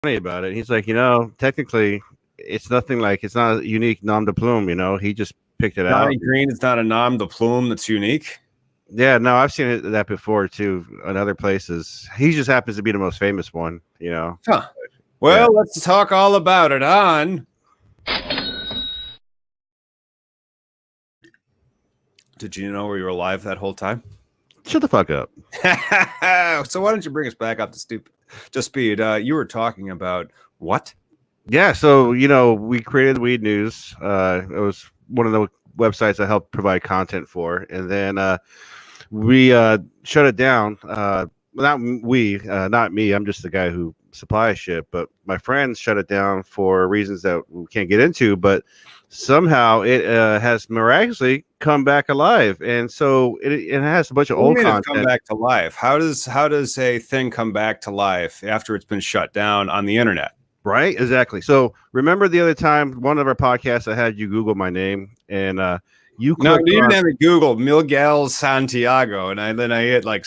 funny about it. He's like, technically, it's nothing like it's not a unique nom de plume. He just picked it out. Johnny Green is not a nom de plume that's unique. Yeah, no, I've seen that before too in other places. He just happens to be the most famous one. Huh. Well, let's talk all about it on. Did you know we were live that whole time? Shut the fuck up. So why don't you bring us back up to speed? You were talking about what? Yeah, so we created Weed News. It was one of the websites I helped provide content for, and then we shut it down. Not me. I'm just the guy who supplies shit. But my friends shut it down for reasons that we can't get into. But somehow it has miraculously come back alive, and so it has a bunch of old content. Come back to life. How does a thing come back to life after it's been shut down on the internet? Right, exactly. So remember the other time, one of our podcasts, I had you Google my name, and you didn't have it Google Miguel Santiago, and then I hit like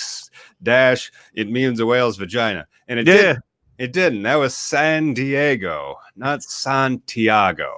dash. It means a whale's vagina, and it did. It didn't. That was San Diego, not Santiago.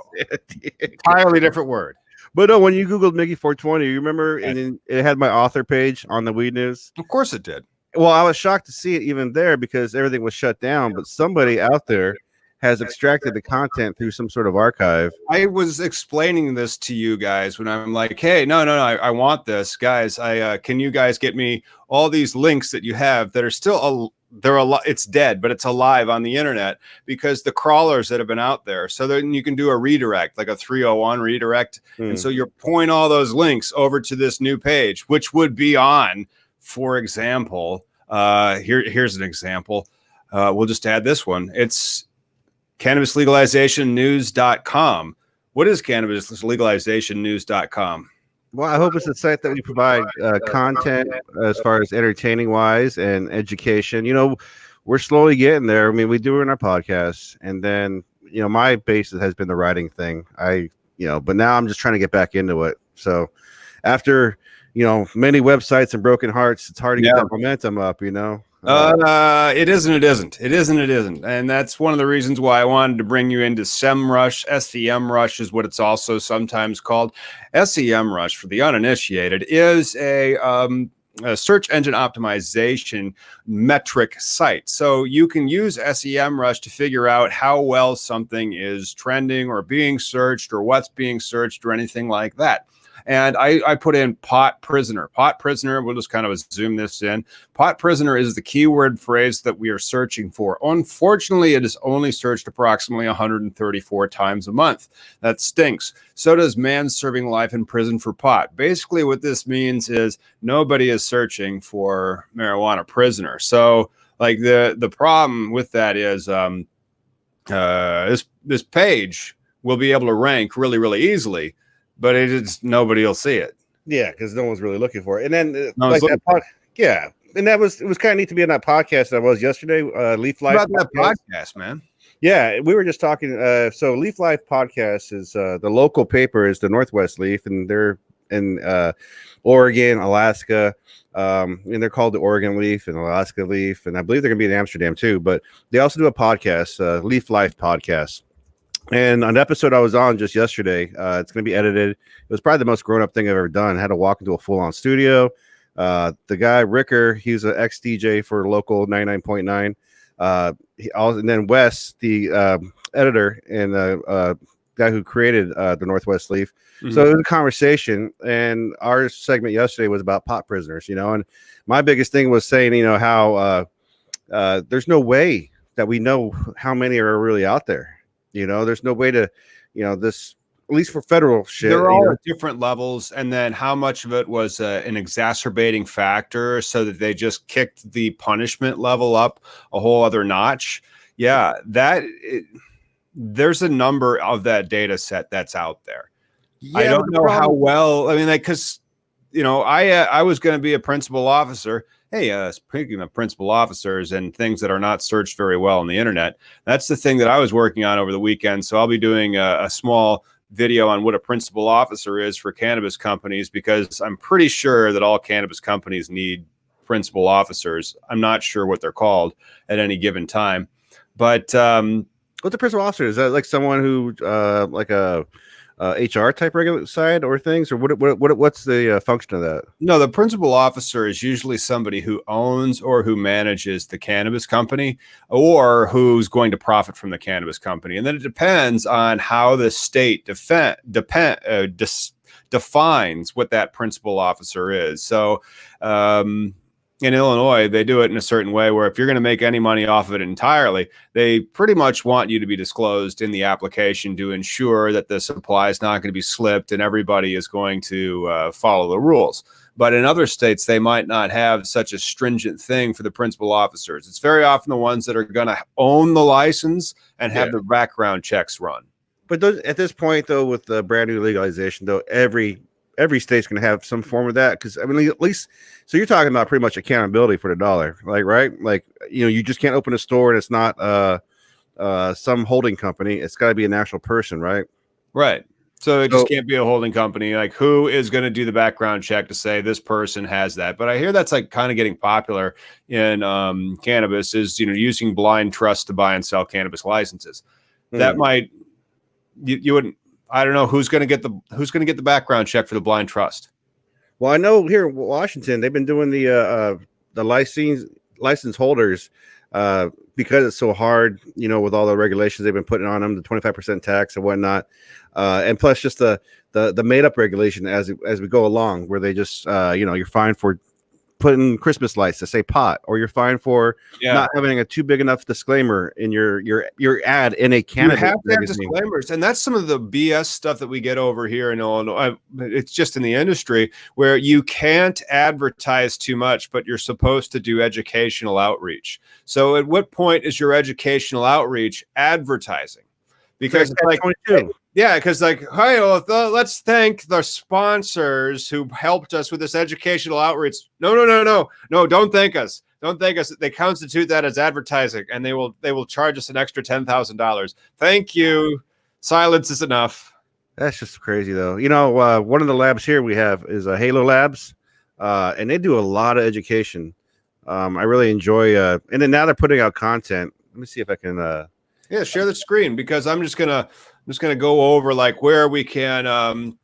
Entirely different word. But no, when you Googled Mickey 420, you remember, and it had my author page on the Weed News. Of course, it did. Well, I was shocked to see it even there because everything was shut down. But somebody out there has extracted the content through some sort of archive. I was explaining this to you guys when I'm like, hey, no, I want this, guys. Can you guys get me all these links that you have that are still it's dead, but it's alive on the internet because the crawlers that have been out there. So then you can do a redirect, like a 301 redirect. And so you point all those links over to this new page, which would be on, for example, here's an example. We'll just add this one. It's cannabislegalizationnews.com. What is cannabislegalizationnews.com? Well, I hope it's a site that we provide content as far as entertaining wise and education. We're slowly getting there. I mean, we do it in our podcasts, and then my base has been the writing thing. But now I'm just trying to get back into it. So after many websites and broken hearts, it's hard to get that momentum up. It isn't. And that's one of the reasons why I wanted to bring you into SEMrush. SEMrush is what it's also sometimes called. SEMrush, for the uninitiated, is a search engine optimization metric site. So you can use SEMrush to figure out how well something is trending or being searched or what's being searched or anything like that. And I put in pot prisoner. Pot prisoner, we'll just kind of zoom this in. Pot prisoner is the keyword phrase that we are searching for. Unfortunately, it is only searched approximately 134 times a month. That stinks. So does man serving life in prison for pot. Basically, what this means is nobody is searching for marijuana prisoner. So like the problem with that is this page will be able to rank really, really easily. But nobody will see it. Yeah, because no one's really looking for it. And then and it was kind of neat to be on that podcast that I was yesterday. Leaf Life about that podcast, man. Yeah, we were just talking. So Leaf Life podcast is the local paper is the Northwest Leaf, and they're in Oregon, Alaska, and they're called the Oregon Leaf and Alaska Leaf, and I believe they're gonna be in Amsterdam too. But they also do a podcast, Leaf Life podcast. And an episode I was on just yesterday, it's going to be edited. It was probably the most grown-up thing I've ever done. I had to walk into a full-on studio. The guy, Ricker, he's an ex-DJ for local 99.9. And then Wes, the editor and the guy who created the Northwest Leaf. Mm-hmm. So it was a conversation, and our segment yesterday was about pot prisoners, and my biggest thing was saying, how there's no way that we know how many are really out there. There's no way to, this, at least for federal shit. They're all at different levels. And then how much of it was an exacerbating factor so that they just kicked the punishment level up a whole other notch. Yeah, there's a number of that data set that's out there. Yeah, I don't know how well, because, I was going to be a principal officer. Hey, speaking of principal officers and things that are not searched very well on the internet, that's the thing that I was working on over the weekend. So I'll be doing a small video on what a principal officer is for cannabis companies, because I'm pretty sure that all cannabis companies need principal officers. I'm not sure what they're called at any given time. But What's a principal officer? Is that like someone who, like a HR type regular side or things, or what's the function of that? no, the principal officer is usually somebody who owns or who manages the cannabis company or who's going to profit from the cannabis company. And then it depends on how the state defines what that principal officer is. So in Illinois, they do it in a certain way where if you're going to make any money off of it entirely, they pretty much want you to be disclosed in the application to ensure that the supply is not going to be slipped and everybody is going to follow the rules. But in other states, they might not have such a stringent thing for the principal officers. It's very often the ones that are going to own the license and have the background checks run. But those, at this point, though, with the brand new legalization, though, every state's going to have some form of that. Because I mean, at least, so you're talking about pretty much accountability for the dollar, like, right? Like, you just can't open a store and it's not some holding company. It's got to be an actual person, right? Right. So it just can't be a holding company. Like, who is going to do the background check to say this person has that? But I hear that's like kind of getting popular in cannabis is, using blind trust to buy and sell cannabis licenses. That might, you wouldn't, I don't know who's going to get the background check for the blind trust. Well, I know here in Washington, they've been doing the license holders because it's so hard, with all the regulations they've been putting on them, the 25% tax and whatnot. And plus just the made up regulation as we go along, where they just, you're fined for putting Christmas lights that say pot, or you're fined for not having a too big enough disclaimer in your ad in a cannabis. You have to have disclaimers, and that's some of the BS stuff that we get over here in Illinois. It's just in the industry where you can't advertise too much, but you're supposed to do educational outreach. So at what point is your educational outreach advertising? Because it's like, because like, hey, let's thank the sponsors who helped us with this educational outreach. No, don't thank us. Don't thank us. They constitute that as advertising, and they will charge us an extra $10,000. Thank you. Silence is enough. That's just crazy, though. One of the labs here we have is Halo Labs, and they do a lot of education. I really enjoy. And then now they're putting out content. Let me see if I can. Share the screen, because I'm just gonna go over like where we can.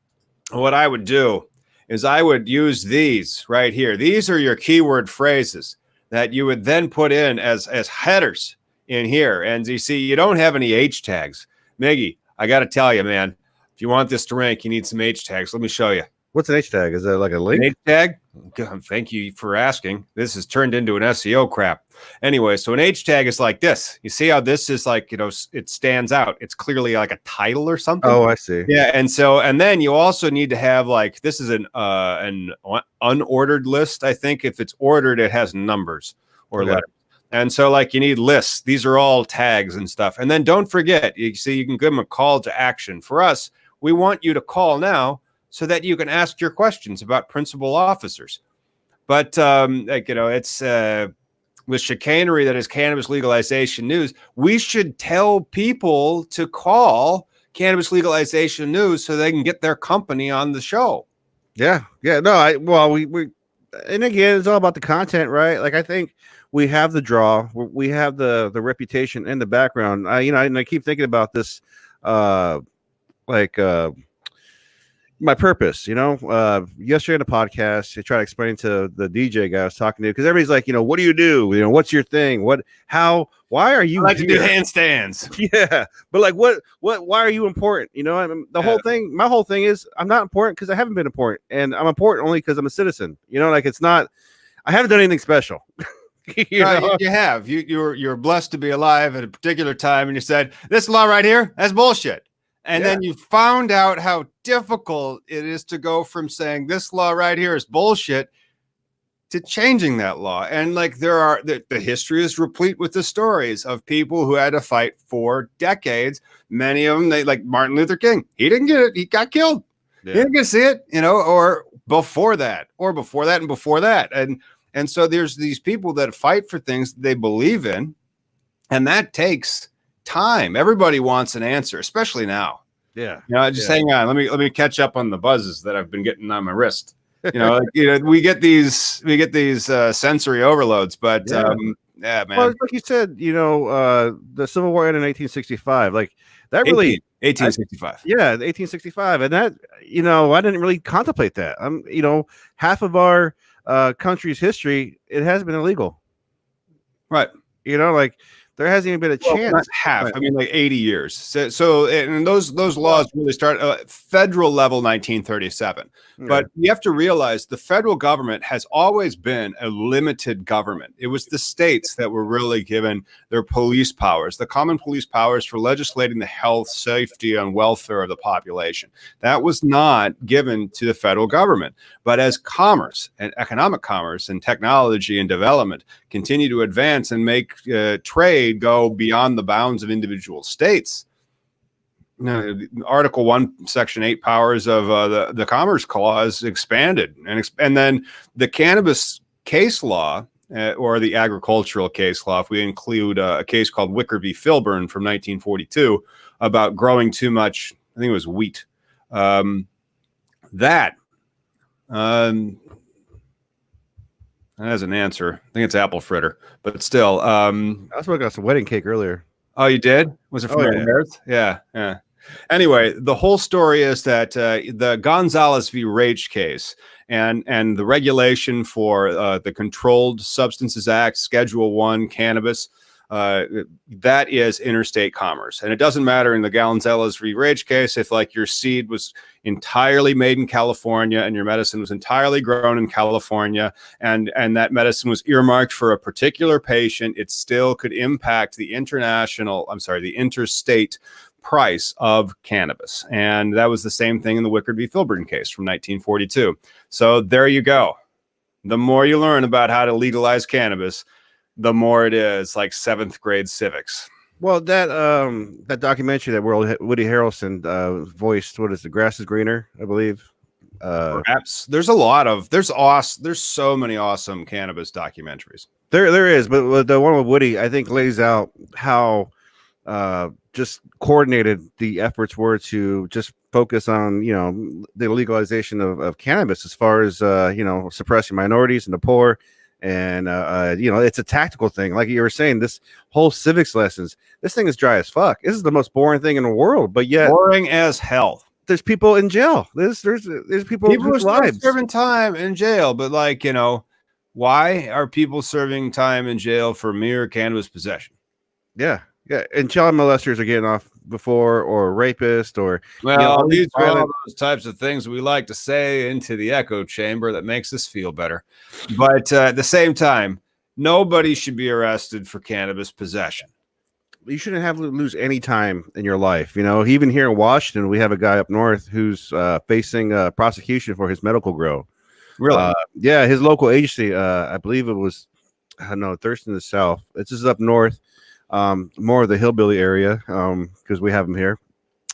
What I would do is I would use these right here. These are your keyword phrases that you would then put in as headers in here. And you see, you don't have any H tags. Miggy, I got to tell you, man, if you want this to rank, you need some H tags. Let me show you. What's an H tag? Is that like a link? An H tag? God, thank you for asking. This has turned into an SEO crap. Anyway, so an H tag is like this. You see how this is like, it stands out. It's clearly like a title or something. Oh, I see. Yeah, and then you also need to have like, this is an unordered list. I think if it's ordered, it has numbers or letters. And so like you need lists. These are all tags and stuff. And then don't forget, you see, you can give them a call to action. For us, we want you to call now so that you can ask your questions about principal officers. But it's with chicanery that is cannabis legalization news. We should tell people to call cannabis legalization news so they can get their company on the show. Yeah. No, we and again, it's all about the content, right? Like, I think we have the draw, we have the reputation and the background. And I keep thinking about this, my purpose, yesterday in the podcast, I tried to explain to the DJ guy I was talking to, because everybody's like, what do you do? What's your thing? Why are you to do handstands? Yeah. But like, why are you important? I mean, my whole thing is I'm not important because I haven't been important, and I'm important only because I'm a citizen, it's not, I haven't done anything special. You have, you're blessed to be alive at a particular time. And you said, this law right here, that's bullshit. And then you found out how difficult it is to go from saying this law right here is bullshit to changing that law. And like the history is replete with the stories of people who had to fight for decades. Many of them, like Martin Luther King, he didn't get it. He got killed. Yeah. He didn't get to see it, or before that, and before that. And so there's these people that fight for things they believe in, and that takes time. Everybody wants an answer, especially now. Yeah. Hang on. Let me catch up on the buzzes that I've been getting on my wrist. We get these sensory overloads, but Yeah, Well, man. it's like you said, the Civil War ended in 1865. Like that 18, really, I, 1865. yeah, 1865, and that I didn't really contemplate that. Half of our country's history, it has been illegal. Right. Like there hasn't even been a Well, not chance. half. Right. I mean, like 80 years. And those Well, laws really start federal level 1937. yeah. But you have to realize the federal government has always been a limited government. It was the states that were really given their police powers, the common police powers for legislating the health, safety, and welfare of the population. That was not given to the federal government. But as commerce and economic commerce and technology and development continue to advance and make trade go beyond the bounds of individual states, Article 1, Section 8 powers of the Commerce Clause expanded. And then the cannabis case law, or the agricultural case law, if we include a case called Wicker v. Filburn from 1942 about growing too much, I think it was wheat, that as an answer, I think it's apple fritter, but still. I was working on some wedding cake earlier. Oh, you did? Was it from Yerbas? Yeah, yeah. Anyway, the whole story is that the Gonzalez v. Rage case and the regulation for the Controlled Substances Act, Schedule 1 cannabis, that is interstate commerce. And it doesn't matter in the Gonzalez v. Rage case if like your seed was entirely made in California and your medicine was entirely grown in California and that medicine was earmarked for a particular patient, it still could impact the interstate price of cannabis. And that was the same thing in the Wickard v. Filburn case from 1942. So there you go. The more you learn about how to legalize cannabis, the more it is like 7th grade civics. Well, that documentary that Woody Harrelson voiced, what is The Grass is Greener, I believe. Perhaps there's so many awesome cannabis documentaries. There is, but the one with Woody, I think, lays out how just coordinated the efforts were to just focus on the legalization of cannabis as far as suppressing minorities and the poor. And it's a tactical thing, like you were saying. This whole civics lessons, this thing is dry as fuck. This is the most boring thing in the world, but yet boring as hell. There's people in jail. There's people whose lives serving time in jail, but why are people serving time in jail for mere cannabis possession? Yeah, and child molesters are getting off before, or rapists, or these are all those types of things we like to say into the echo chamber that makes us feel better. But at the same time, nobody should be arrested for cannabis possession. You shouldn't have to lose any time in your life. Even here in Washington, we have a guy up north who's facing prosecution for his medical grow. Really? Yeah, his local agency, I believe it was, Thurston in the South. It's just up north. More of the hillbilly area, because we have them here.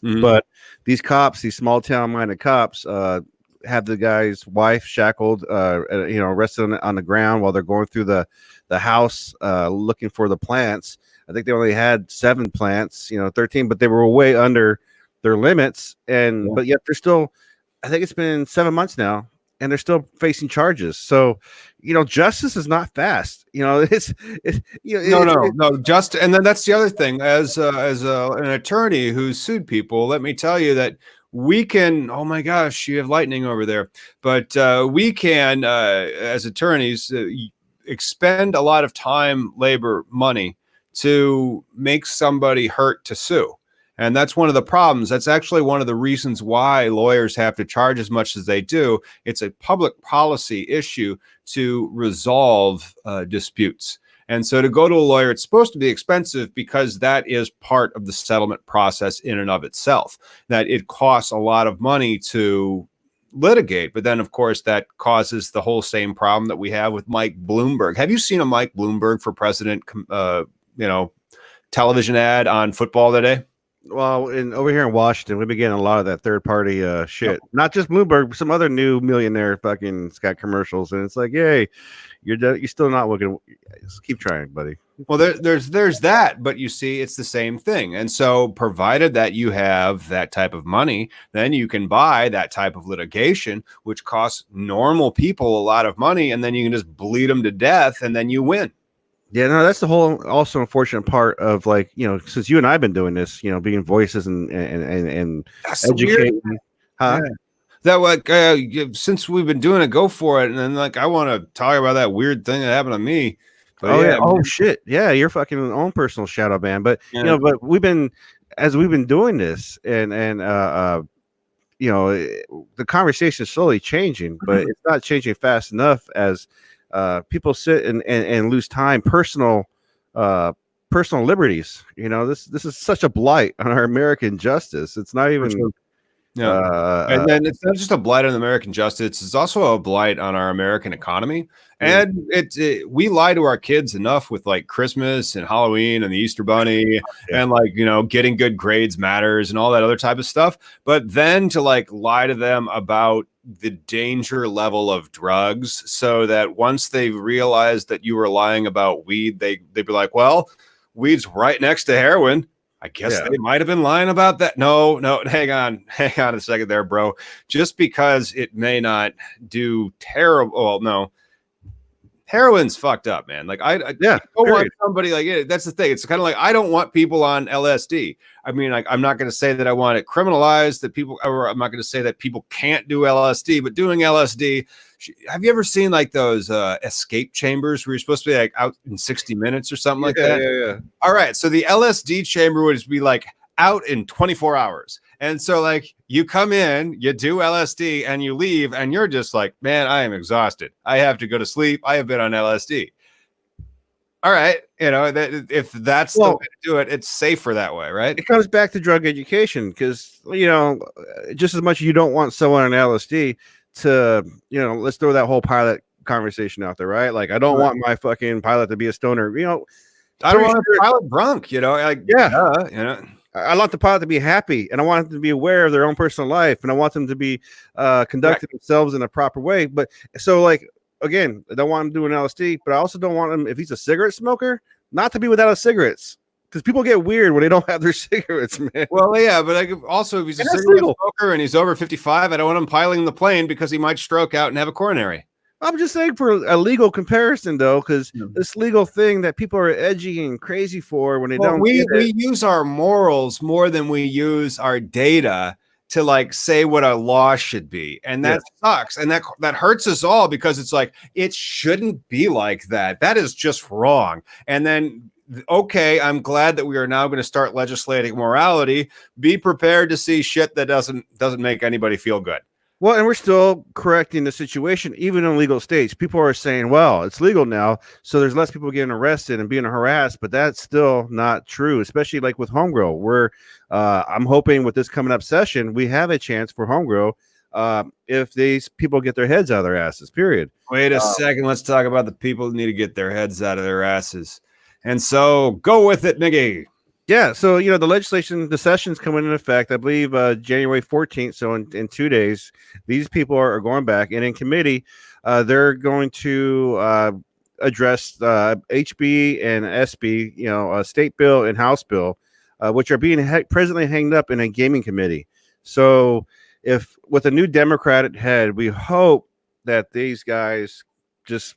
Mm-hmm. But these cops, these small town minded cops, have the guy's wife shackled, rested on the ground while they're going through the house, looking for the plants. I think they only had 7 plants, 13, but they were way under their limits. But yet they're still, I think it's been 7 months now, and they're still facing charges. So, justice is not fast. No. Just, and then that's the other thing. As an attorney who's sued people, let me tell you that we can. Oh my gosh, you have lightning over there. But we can, as attorneys, expend a lot of time, labor, money to make somebody hurt to sue. And that's one of the problems. That's actually one of the reasons why lawyers have to charge as much as they do. It's a public policy issue to resolve disputes. And so to go to a lawyer, it's supposed to be expensive because that is part of the settlement process in and of itself, that it costs a lot of money to litigate. But then, of course, that causes the whole same problem that we have with Mike Bloomberg. Have you seen a Mike Bloomberg for president television ad on football today? Well, over here in Washington, we've been getting a lot of that third-party shit. Not just Bloomberg, some other new millionaire fucking got commercials, and it's like, yay, you're still not looking. Just keep trying, buddy. Well, there's that, but you see, it's the same thing. And so, provided that you have that type of money, then you can buy that type of litigation, which costs normal people a lot of money, and then you can just bleed them to death, and then you win. Yeah, no, that's the whole also unfortunate part of, like, since you and I've been doing this, being voices and That's the weird. educating, huh? Yeah. That like since we've been doing it, go for it. And then like I want to talk about that weird thing that happened to me. But Oh yeah. yeah, Oh man. shit. Yeah, your fucking own personal shadow ban. But Yeah. but as we've been doing this, and the conversation is slowly changing, but it's not changing fast enough as people sit and lose time, uh personal liberties. This is such a blight on our American justice. It's not For even sure. Yeah. And then it's not just a blight on American justice, it's also a blight on our American economy. And we lie to our kids enough with like Christmas and Halloween and the Easter Bunny and like, getting good grades matters and all that other type of stuff. But then to like lie to them about the danger level of drugs so that once they realize that you were lying about weed, they'd be like, well, weed's right next to heroin. I guess Yeah. they might have been lying about that. No, hang on a second there, bro. Just because it may not do terrible, well, no, heroin's fucked up, man. Like I Yeah. don't want Period. somebody like it. That's the thing. It's kind of like I don't want people on LSD. I mean, like I'm not going to say that I want it criminalized, that people, or I'm not going to say that people can't do LSD, but doing LSD. Have you ever seen like those escape chambers where you're supposed to be like out in 60 minutes or something like that? Yeah. All right. So the LSD chamber would be like out in 24 hours. And so like you come in, you do LSD and you leave and you're just like, man, I am exhausted. I have to go to sleep. I have been on LSD. All right. If that's the way to do it, it's safer that way, right? It comes back to drug education because, just as much as you don't want someone on LSD to, let's throw that whole pilot conversation out there, right? Like, I don't want my fucking pilot to be a stoner, I don't want a pilot drunk, like, yeah. I want the pilot to be happy, and I want them to be aware of their own personal life, and I want them to be conducting themselves in a proper way. But so, like, again, I don't want him doing LSD, but I also don't want him, if he's a cigarette smoker, not to be without his cigarettes. Because people get weird when they don't have their cigarettes, man. Well, yeah, but also if he's a cigarette smoker and he's over 55, I don't want him piloting the plane because he might stroke out and have a coronary. I'm just saying for a legal comparison, though, because this legal thing that people are edgy and crazy for when they don't. We use our morals more than we use our data to like say what a law should be, and that sucks, and that hurts us all because it's like it shouldn't be like that. That is just wrong. And then okay, I'm glad that we are now going to start legislating morality. Be prepared to see shit that doesn't make anybody feel good. Well, and we're still correcting the situation, even in legal states. People are saying, well, it's legal now, so there's less people getting arrested and being harassed, but that's still not true, especially like with home grow, where I'm hoping with this coming up session, we have a chance for home grow if these people get their heads out of their asses, period. Wait a second. Let's talk about the people who need to get their heads out of their asses. And so go with it, Miggy. Yeah, so the legislation, the session's coming into effect, I believe January 14th. So in 2 days, these people are going back, and in committee, they're going to address HB and SB, state bill and House bill, which are being presently hanged up in a gaming committee. So if with a new Democratic head, we hope that these guys just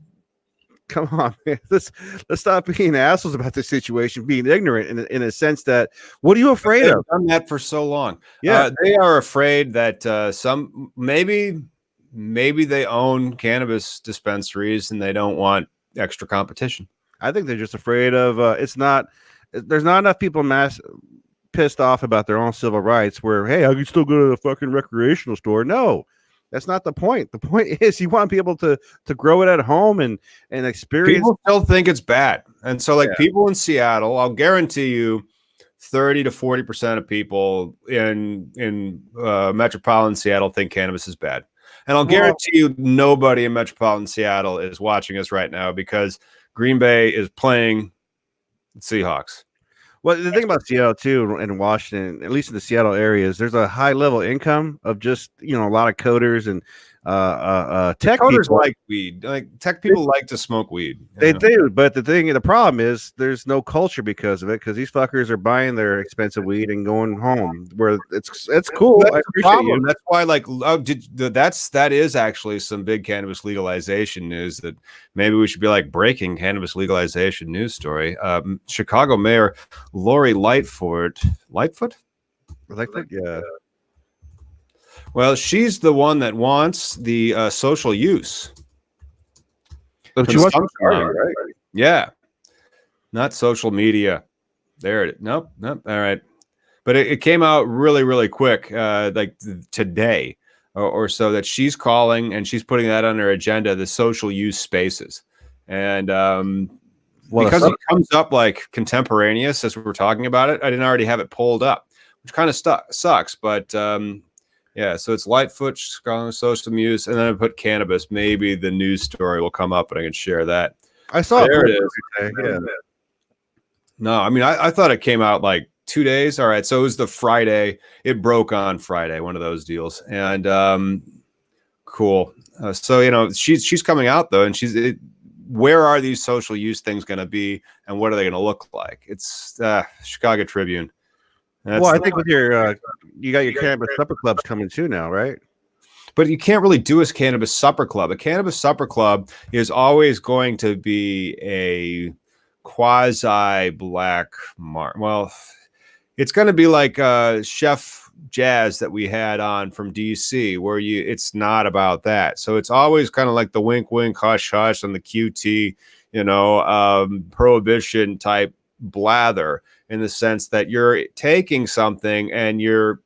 come on, man. Let's stop being assholes about this situation, being ignorant in a sense that what are you afraid of? Done that for so long. Yeah, they are afraid that some maybe they own cannabis dispensaries and they don't want extra competition. I think they're just afraid of there's not enough people pissed off about their own civil rights where, hey, I can still go to the fucking recreational store. No. That's not the point. The point is you want people to grow it at home and experience. People still think it's bad. And so like people in Seattle, I'll guarantee you 30 to 40% of people in metropolitan Seattle think cannabis is bad. And I'll guarantee you nobody in metropolitan Seattle is watching us right now because Green Bay is playing Seahawks. Well, the thing about Seattle too, and Washington, at least in the Seattle areas, there's a high level income of just a lot of coders and tech Coders people. like weed. Like tech people like to smoke weed. They do, but the problem is there's no culture because of it. Because these fuckers are buying their expensive weed and going home. Where it's cool. That's I the appreciate problem. you. That's why, like, that is actually some big cannabis legalization news that maybe we should be like breaking cannabis legalization news story. Chicago Mayor Lori Lightfoot, Yeah. Well, she's the one that wants the social use. But you want Consumption, right? Yeah, not social media. There it is. Nope. All right. But it came out really, really quick, like today or so, that she's calling and she's putting that on her agenda, the social use spaces. And because it comes up like contemporaneous as we were talking about it, I didn't already have it pulled up, which kind of sucks. But yeah, so it's Lightfoot, social use, and then I put cannabis. Maybe the news story will come up and I can share that. I saw there it is. Yeah. No, I mean, I thought it came out like 2 days. All right. So it was the Friday. It broke on Friday, one of those deals. And cool. So, you know, she's coming out though. And where are these social use things going to be? And what are they going to look like? It's Chicago Tribune. Well, I think with your, you got your cannabis supper clubs coming too now, right? But you can't really do a cannabis supper club. A cannabis supper club is always going to be a quasi black mark. Well, it's going to be like Chef Jazz that we had on from DC, where it's not about that. So it's always kind of like the wink, wink, hush, hush, and the QT, you know, prohibition type blather, in the sense that you're taking something and you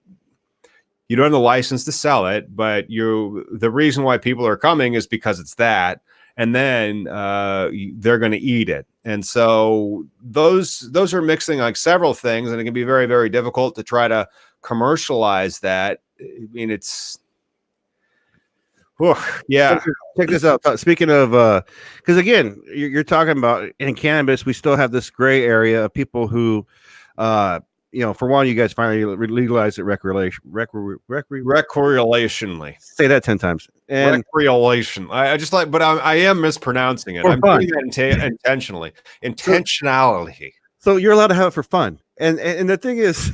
don't have the license to sell it, but the reason why people are coming is because it's that, and then they're going to eat it. And so those are mixing like several things, and it can be very, very difficult to try to commercialize that. I mean, it's yeah. Check this out. Speaking of, because again, you're talking about in cannabis, we still have this gray area of people who, you know, for one, you guys finally legalized it recreationally. Say that 10 times. And recreation. I just like, but I am mispronouncing it. I'm doing that intentionally. Intentionality. So you're allowed to have it for fun. And the thing is,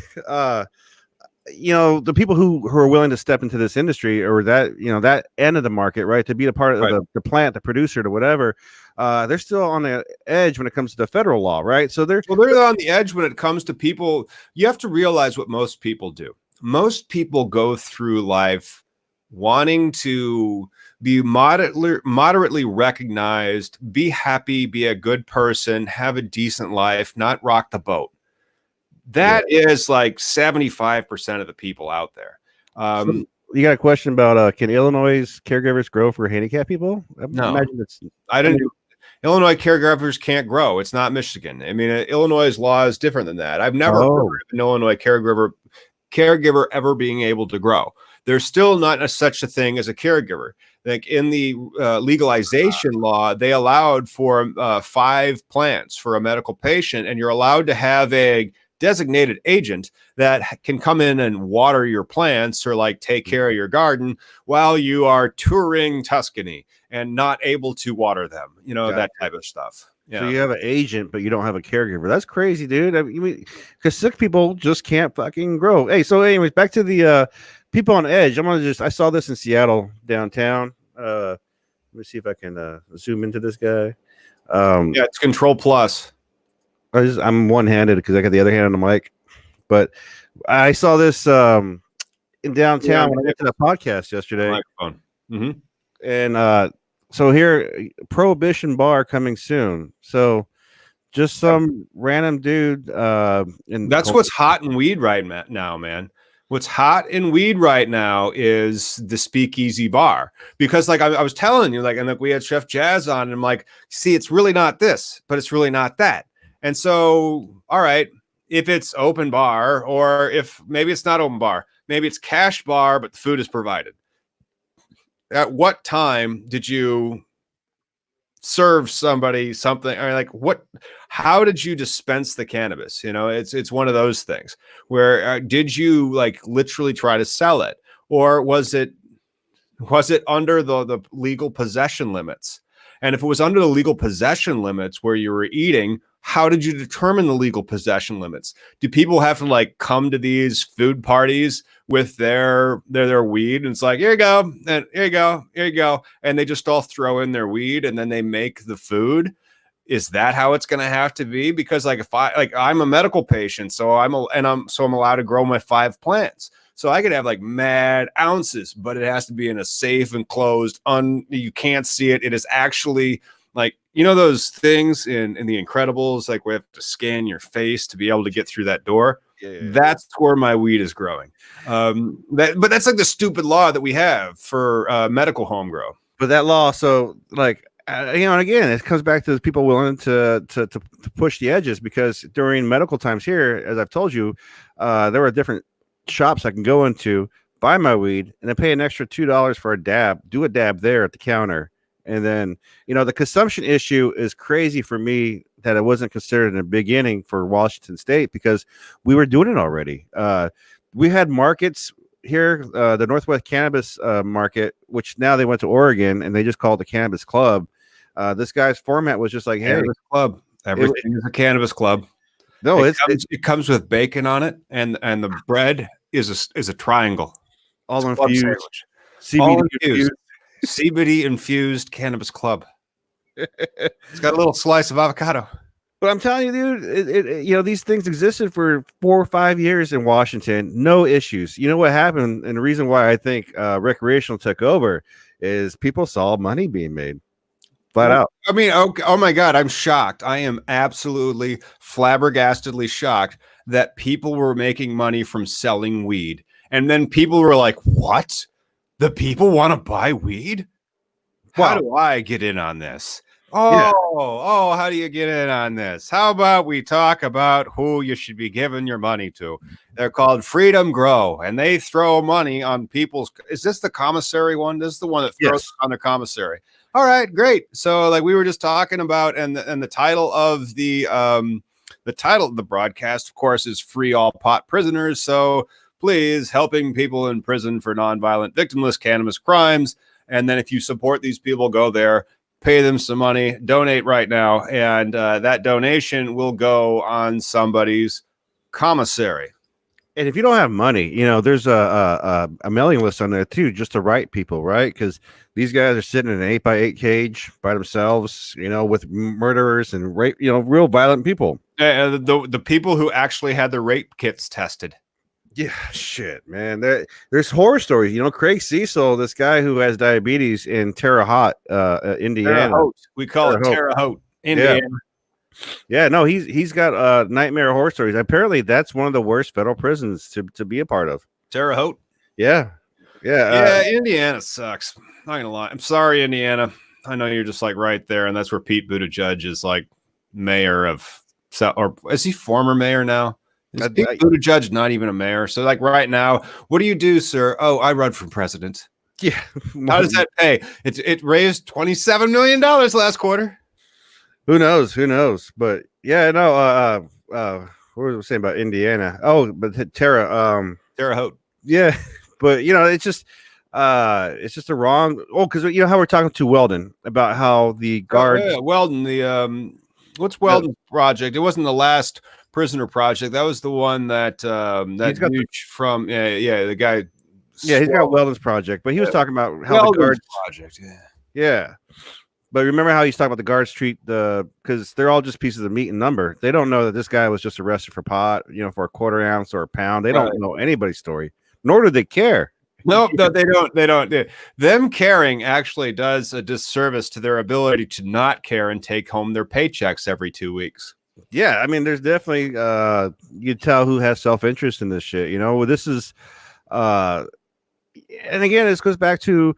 you know, the people who are willing to step into this industry, or that, you know, that end of the market, right, to be a part of the plant, the producer, to whatever, they're still on the edge when it comes to the federal law, right? So they're on the edge when it comes to people. You have to realize what most people do. Most people go through life wanting to be moderately recognized, be happy, be a good person, have a decent life, not rock the boat. That is like 75% of the people out there. So you got a question about can Illinois caregivers grow for handicapped people? No, Illinois caregivers can't grow. It's not Michigan. I mean, Illinois' law is different than that. I've never heard of an Illinois caregiver ever being able to grow. There's still not such a thing as a caregiver. Like in the legalization law, they allowed for 5 plants for a medical patient, and you're allowed to have a designated agent that can come in and water your plants or like take care of your garden while you are touring Tuscany and not able to water them, you know, that type of stuff. Yeah. So you have an agent, but you don't have a caregiver. That's crazy, dude. I mean, because sick people just can't fucking grow. Hey, so anyways, back to the people on edge. I saw this in Seattle downtown. Let me see if I can zoom into this guy. Yeah, it's Control Plus. I'm one-handed because I got the other hand on the mic, but I saw this in downtown when I went to the podcast yesterday. Mm-hmm. And so here, Prohibition bar coming soon. So just some random dude. That's what's hot in weed right now, man. What's hot in weed right now is the speakeasy bar, because like I was telling you, like, and like we had Chef Jazz on, and I'm like, see, it's really not this, but it's really not that. And so, all right, if it's open bar, or if maybe it's not open bar, maybe it's cash bar, but the food is provided. At what time did you serve somebody something, or like how did you dispense the cannabis? You know, it's one of those things where did you like literally try to sell it, or was it Was it under the legal possession limits? And if it was under the legal possession limits where you were eating, how did you determine the legal possession limits? Do people have to like come to these food parties with their weed, and it's like, here you go, and here you go, here you go, and they just all throw in their weed and then they make the food? Is that how it's going to have to be? Because like if I'm a medical patient, so I'm allowed to grow my 5 plants. So I could have like mad ounces, but it has to be in a safe, enclosed, you can't see it. It is actually like, you know, those things in The Incredibles, like we have to scan your face to be able to get through that door. Yeah. That's where my weed is growing. But that's like the stupid law that we have for medical home grow. But that law, so like, you know, and again, it comes back to the people willing to push the edges, because during medical times here, as I've told you, there were different shops I can go into, buy my weed, and then pay an extra $2 for a dab, do a dab there at the counter. And then, you know, the consumption issue is crazy for me that it wasn't considered in the beginning for Washington State, because we were doing it already. We had markets here, the Northwest Cannabis market, which now they went to Oregon and they just called the Cannabis Club. This guy's format was just like, hey, Cannabis Club. Everything is a Cannabis Club. No, it comes with bacon on it, and the bread is a triangle. All infused. CBD infused Cannabis Club. It's got a little slice of avocado. But I'm telling you, dude, you know, these things existed for 4 or 5 years in Washington, no issues. You know what happened, and the reason why I think recreational took over is people saw money being made. Flat out. I mean, oh my God, I'm shocked. I am absolutely flabbergastedly shocked that people were making money from selling weed. And then people were like, what? The people want to buy weed? How do I get in on this? How do you get in on this? How about we talk about who you should be giving your money to? They're called Freedom Grow, and they throw money on people's. Is this the commissary one? This is the one that throws on their commissary. All right, great. So, like we were just talking about, and the title of the broadcast, of course, is "Free All Pot Prisoners." So, please, helping people in prison for nonviolent, victimless cannabis crimes. And then, if you support these people, go there, pay them some money, donate right now, and that donation will go on somebody's commissary. And if you don't have money, you know, there's a mailing list on there too, just to write people, right? Because these guys are sitting in an 8x8 cage by themselves, you know, with murderers and rape, you know, real violent people. The people who actually had the rape kits tested. Yeah, shit, man. There's horror stories. You know, Craig Cecil, this guy who has diabetes in Terre Haute, Indiana. Terre Haute. We call it Terre Haute, Indiana. Yeah, no, he's got nightmare horror stories. Apparently, that's one of the worst federal prisons to be a part of. Terre Haute. Yeah. Indiana sucks. Not gonna lie. I'm sorry, Indiana. I know you're just like right there, and that's where Pete Buttigieg is like mayor of. Or is he former mayor now? Is Pete Buttigieg not even a mayor? So like right now, what do you do, sir? Oh, I run for president. Yeah. How does that pay? It raised $27 million last quarter. Who knows? But yeah, no. What was I saying about Indiana? Oh, but Terre Haute. Yeah, but you know, it's just a wrong. Oh, because you know how we're talking to Weldon about how the guards. Oh, yeah. Weldon, what's Weldon's project? It wasn't the last prisoner project. That was the one that dude from the guy. Yeah, he's got Weldon's project, but he was talking about how Weldon's the guards project. Yeah. But remember how he's talking about the guards treat because they're all just pieces of meat and number. They don't know that this guy was just arrested for pot, you know, for a quarter ounce or a pound. They don't know anybody's story, nor do they care. No, they don't. They don't. Them caring actually does a disservice to their ability to not care and take home their paychecks every 2 weeks. Yeah, I mean, there's definitely you tell who has self-interest in this shit. You know, this is and again, this goes back to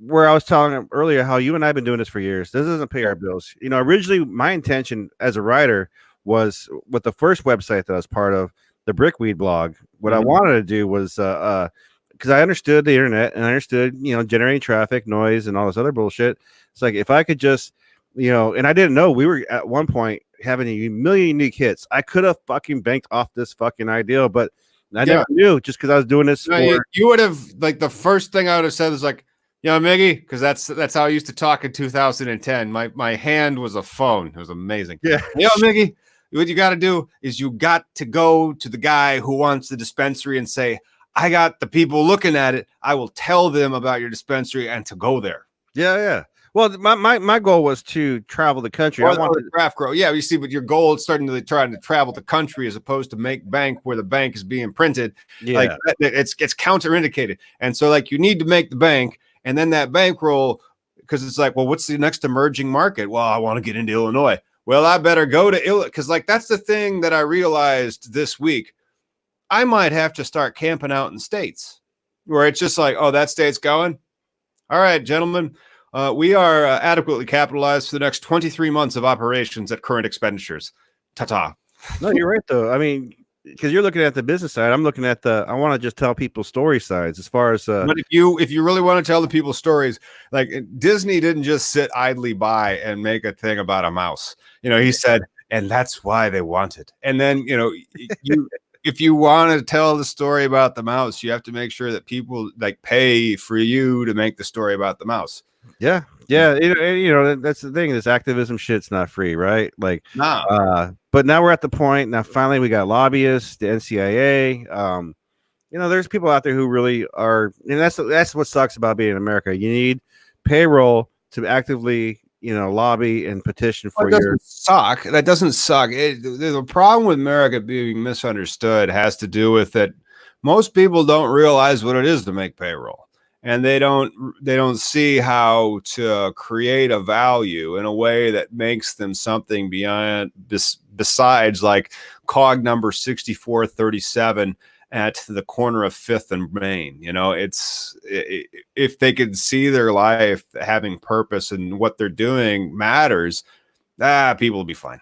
where I was telling earlier how you and I have been doing this for years. This doesn't pay our bills. You know, originally my intention as a writer was with the first website that I was part of, the Brickweed blog. What I wanted to do was because I understood the internet and I understood, you know, generating traffic, noise, and all this other bullshit. It's like if I could just, you know, and I didn't know we were at one point having a million unique hits. I could have fucking banked off this fucking idea, but I never knew just because I was doing this. You would have, like, the first thing I would have said is like, You know, Miggy, because that's how I used to talk in 2010. My hand was a phone. It was amazing. Yeah. You know, Miggy, what you got to do is you got to go to the guy who wants the dispensary and say, I got the people looking at it. I will tell them about your dispensary and to go there. Yeah. Well, my goal was to travel the country. Or, I wanted the craft grow. Yeah, you see, but your goal is starting to try to travel the country as opposed to make bank where the bank is being printed. Like it's counterindicated. And so like you need to make the bank, and then that bankroll, because it's like, well, what's the next emerging market? Well, I want to get into Illinois. Well, I better go to Illinois, because like that's the thing that I realized this week. I might have to start camping out in states where it's just like, oh, that state's going. All right, gentlemen. We are adequately capitalized for the next 23 months of operations at current expenditures. Ta-ta. No, you're right, though. I mean, because you're looking at the business side. I'm looking at I want to just tell people story sides as far as. But if you really want to tell the people stories, like Disney didn't just sit idly by and make a thing about a mouse. You know, he said, and that's why they want it. And then, you know, if you want to tell the story about the mouse, you have to make sure that people like pay for you to make the story about the mouse. Yeah. You know, that's the thing. This activism shit's not free, right? Like, nah. But now we're at the point. Now, finally, we got lobbyists, the NCIA. You know, there's people out there who really are, and that's what sucks about being in America. You need payroll to actively, you know, lobby and petition for your. Suck. That doesn't suck. The problem with America being misunderstood has to do with that most people don't realize what it is to make payroll. And they don't see how to create a value in a way that makes them something besides like cog number 6437 at the corner of 5th and Main. You know, if they could see their life having purpose and what they're doing matters, people will be fine.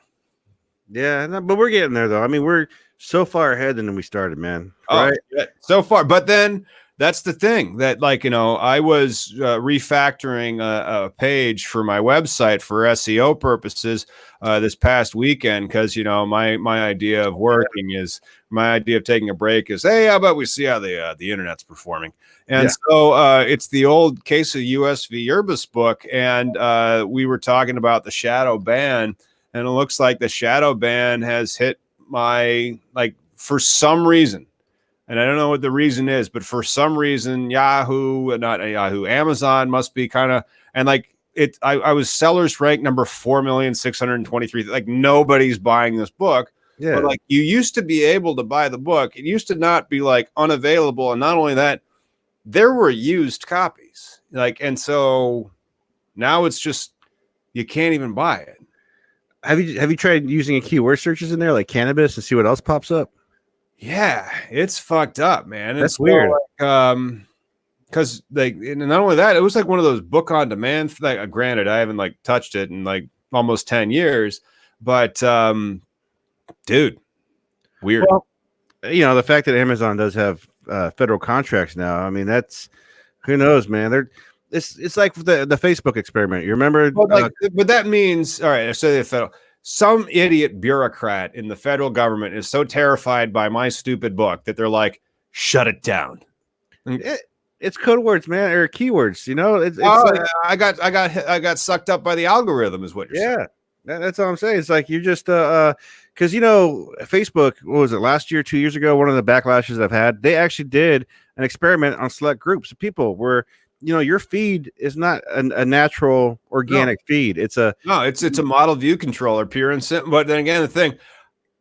Yeah, no, but we're getting there though. I mean, we're so far ahead than we started, man. Right? Yeah, so far, but then. That's the thing that, like, you know, I was refactoring a page for my website for SEO purposes this past weekend because, you know, my idea of working is my idea of taking a break is, hey, how about we see how the internet's performing? And so it's the old case of US v. Yerbas book. And we were talking about the shadow ban. And it looks like the shadow ban has hit my, like, for some reason. And I don't know what the reason is, but for some reason, Amazon must be kind of, and like it, I was sellers rank number 4,623,000. Like nobody's buying this book. Yeah. But like you used to be able to buy the book. It used to not be like unavailable. And not only that, there were used copies. Like, and so now it's just, you can't even buy it. Have you tried using a keyword searches in there like cannabis and see what else pops up? Yeah, it's fucked up, man. That's weird. Because like, and not only that, it was like one of those book on demand. Like, granted, I haven't like touched it in like almost 10 years, but dude, weird. Well, you know, the fact that Amazon does have federal contracts now. I mean, that's who knows, man. It's like the Facebook experiment. You remember? Well, like, but that means all right. I say the federal. Some idiot bureaucrat in the federal government is so terrified by my stupid book that they're like, shut it down. It's code words, man, or keywords. You know, it's like, I got sucked up by the algorithm, is what you're saying. That's all I'm saying. It's like you're just because you know, Facebook. What was it last year, 2 years ago? One of the backlashes I've had. They actually did an experiment on select groups of people where. You know, your feed is not a natural organic feed. It's a model view controller, pure and simple. But then again, the thing,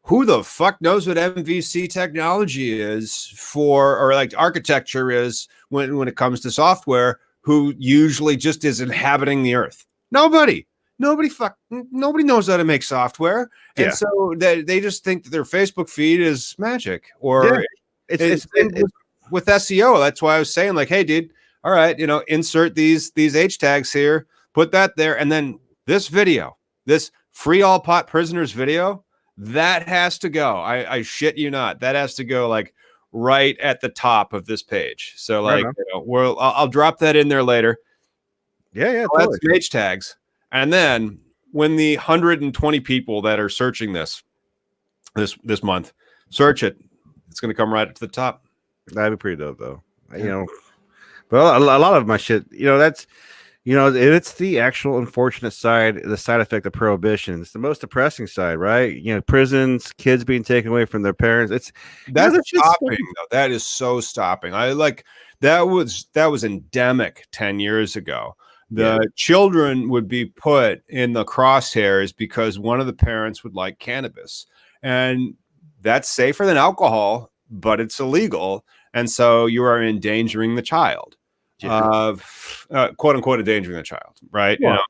who the fuck knows what MVC technology is for, or like architecture is when it comes to software? Who usually just is inhabiting the earth? Nobody knows how to make software, and so they just think that their Facebook feed is magic. Or it's with SEO. That's why I was saying, like, hey, dude. All right, you know, insert these H tags here, put that there, and then this video, this free all pot prisoners video, that has to go. I shit you not, that has to go like right at the top of this page. So like, you know, I'll drop that in there later. Yeah, so totally. That's H tags, and then when the 120 people that are searching this month search it, it's going to come right up to the top. That'd be pretty dope, though. You know. Well, a lot of my shit, that's it's the actual unfortunate side, the side effect of prohibition. It's the most depressing side, right? Prisons, kids being taken away from their parents. It's That's that shit's stopping though. That is so stopping. I like that was endemic 10 years ago. The children would be put in the crosshairs because one of the parents would like cannabis. And that's safer than alcohol, but it's illegal. And so you are endangering the child. Of quote unquote endangering the child, right? Well,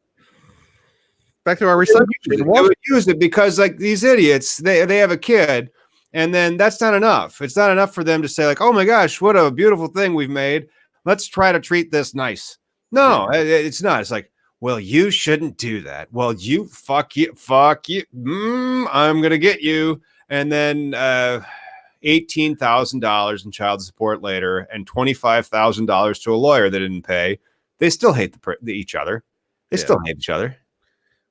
back to our recycling. They would use it because like these idiots, they have a kid, and then that's not enough. It's not enough for them to say like, oh my gosh, what a beautiful thing we've made. Let's try to treat this nice. No, it's not. It's like, well, you shouldn't do that. Well, you fuck you. I'm gonna get you. And then $18,000 in child support later, and $25,000 to a lawyer that didn't pay. They still hate each other. They still hate each other.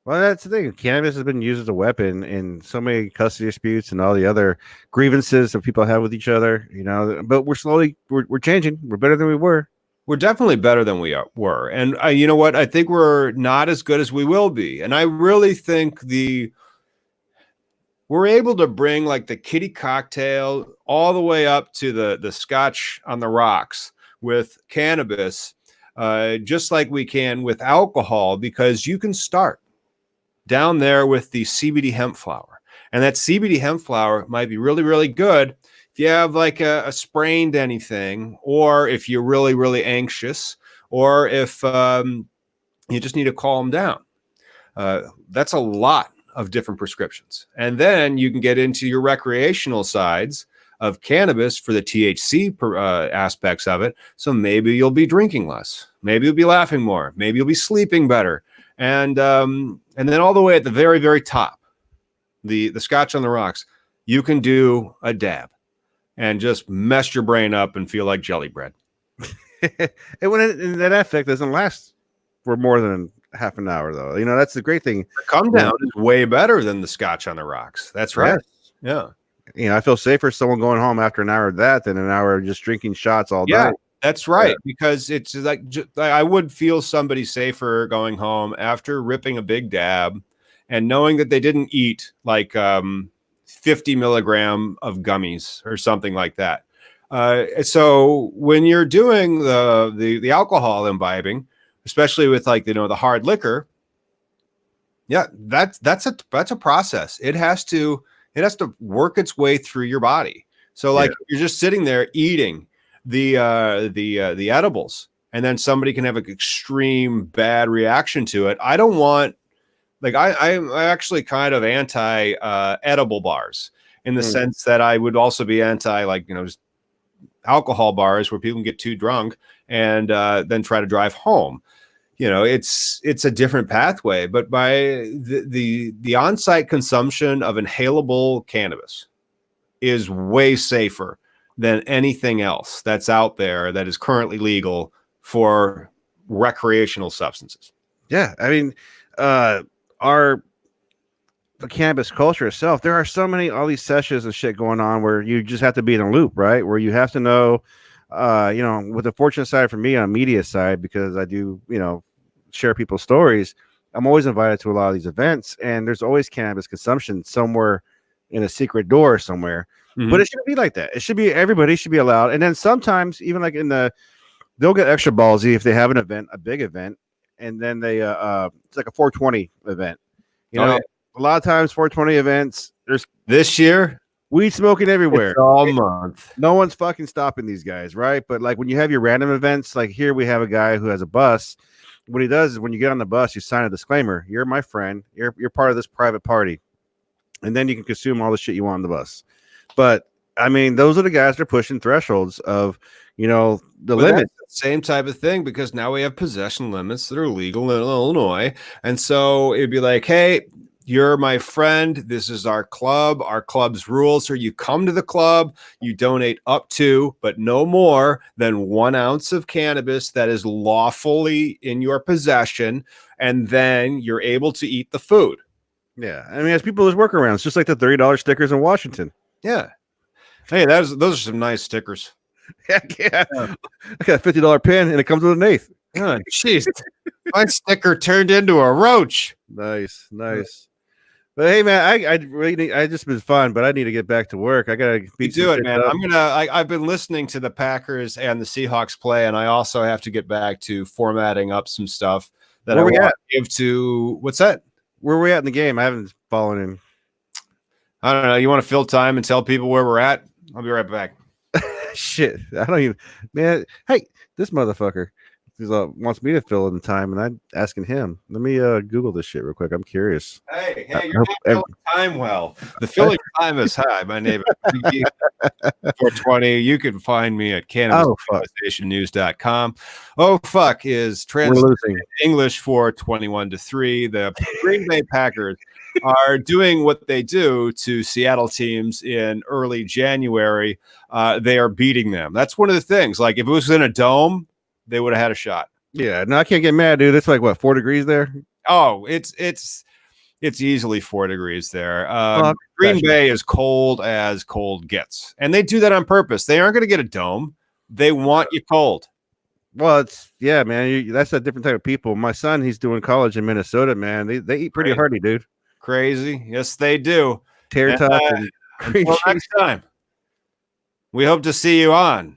Well, that's the thing. Cannabis has been used as a weapon in so many custody disputes and all the other grievances that people have with each other. But we're changing. We're better than we were. We're definitely better than we were. And you know what? I think we're not as good as we will be. And I really think we're able to bring like the kitty cocktail all the way up to the scotch on the rocks with cannabis, just like we can with alcohol, because you can start down there with the CBD hemp flower. And that CBD hemp flower might be really, really good if you have like a sprained anything, or if you're really, really anxious, or if you just need to calm down. That's a lot of different prescriptions. And then you can get into your recreational sides of cannabis for the THC aspects of it. So maybe you'll be drinking less. Maybe you'll be laughing more. Maybe you'll be sleeping better. And then all the way at the very, very top, the scotch on the rocks, you can do a dab and just mess your brain up and feel like jelly bread. And that effect doesn't last for more than half an hour, though. That's the great thing. The come down is way better than the scotch on the rocks. That's right. Yes. Yeah. I feel safer someone going home after an hour of that than an hour of just drinking shots all day. That's right. Because it's like I would feel somebody safer going home after ripping a big dab and knowing that they didn't eat like 50 milligram of gummies or something like that. So when you're doing the alcohol imbibing, especially with like, the hard liquor. Yeah, that's a process. It has to work its way through your body. So like you're just sitting there eating the edibles, and then somebody can have an extreme bad reaction to it. I don't want, like, I'm actually kind of anti edible bars in the sense that I would also be anti, like, just alcohol bars where people can get too drunk and then try to drive home. It's a different pathway, but by the on-site consumption of inhalable cannabis is way safer than anything else that's out there that is currently legal for recreational substances. Yeah. I mean, the cannabis culture itself, there are so many, all these sessions and shit going on where you just have to be in a loop, right? Where you have to know, with the fortunate side for me on media side, because I do, share people's stories, I'm always invited to a lot of these events, and there's always cannabis consumption somewhere in a secret door somewhere. Mm-hmm. But it shouldn't be like that. It should be, everybody should be allowed. And then sometimes even like they'll get extra ballsy if they have an event, a big event, and then they it's like a 420 event. A lot of times 420 events, there's this year weed smoking everywhere. It's all month. No one's fucking stopping these guys, right? But like when you have your random events, like here we have a guy who has a bus. What he does is when you get on the bus, you sign a disclaimer. You're my friend. You're part of this private party. And then you can consume all the shit you want on the bus. But I mean, those are the guys that are pushing thresholds of, the limit. Same type of thing, because now we have possession limits that are legal in Illinois. And so it'd be like, hey, you're my friend. This is our club. Our club's rules are you come to the club, you donate up to, but no more than 1 ounce of cannabis that is lawfully in your possession. And then you're able to eat the food. Yeah. I mean, as people, there's workarounds, just like the $30 stickers in Washington. Yeah. Hey, those are some nice stickers. Heck yeah. I got a $50 pen and it comes with an eighth. Oh, jeez. My sticker turned into a roach. Nice. But hey, man, I really need, I just been fun, but I need to get back to work. I gotta beat You do some it, shit man. up. I've been listening to the Packers and the Seahawks play, and I also have to get back to formatting up some stuff that Where I we want at? to give to. What's that? Where we at in the game? I haven't followed him. I don't know. You want to fill time and tell people where we're at? I'll be right back. Shit, I don't even. Man, hey, this motherfucker wants me to fill in the time, and I'm asking him. Let me Google this shit real quick. I'm curious. Hey, you're not filling time well. The filling time is high. My name is 420. You can find me at cannabis.news.com. Oh, fuck is translated English for 21 to 3. The Green Bay Packers are doing what they do to Seattle teams in early January. They are beating them. That's one of the things. Like if it was in a dome, they would have had a shot. Yeah, no, I can't get mad, dude. It's like what, 4 degrees there? Oh, it's easily 4 degrees there. Well, Green Bay is cold as cold gets, and they do that on purpose. They aren't going to get a dome. They want you cold. Well, it's man. That's a different type of people. My son, he's doing college in Minnesota, man. They eat pretty hearty, dude. Crazy, yes, they do. Tater tot and until next time, we hope to see you on